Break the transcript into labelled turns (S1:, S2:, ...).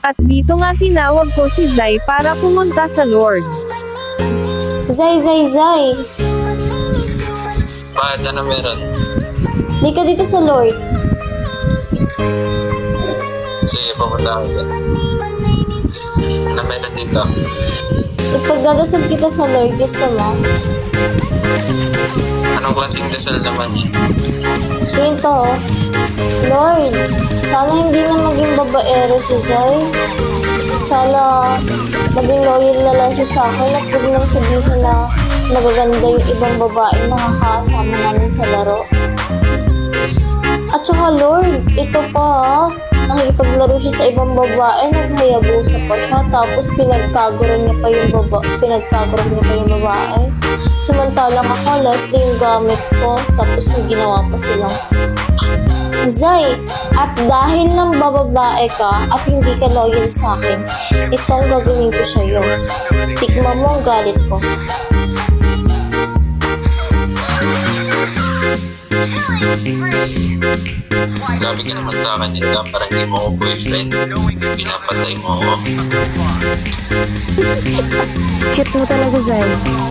S1: At dito nga tinawag ko si Zai para pumunta sa Lord.
S2: Zay.
S3: Bakit? Ano meron?
S2: Di ka dito sa Lord.
S3: Sige, pumunta ako dyan. Ano meron dito?
S2: Ipagdadasal kita sa Lord, gusto mo?
S3: Anong klaseng dasal naman yun?
S2: Ito, oh. Lord, sana hindi na maging babaero si Zay. Sana maging loyal na lang siya sa akin at huwag nang sabihin na magaganda yung ibang babae na nakakasama namin sa laro. At saka Lord, ito pa nakikipaglaro siya sa ibang babae, naghayabusa pa siya, tapos pinagkaguro niya pa yung babae. Samantalang ako, last day yung gamit ko, tapos may ginawa pa silang. Zay, at dahil ng bababae ka at hindi ka loyal sa akin, ito ang gagawin ko sa'yo. Tikman mo ang galit ko.
S3: Grabe ka naman sa akin yun lang, parang hindi mo ako boyfriend. Pinapatay mo ako.
S2: Cute mo talaga, Zay.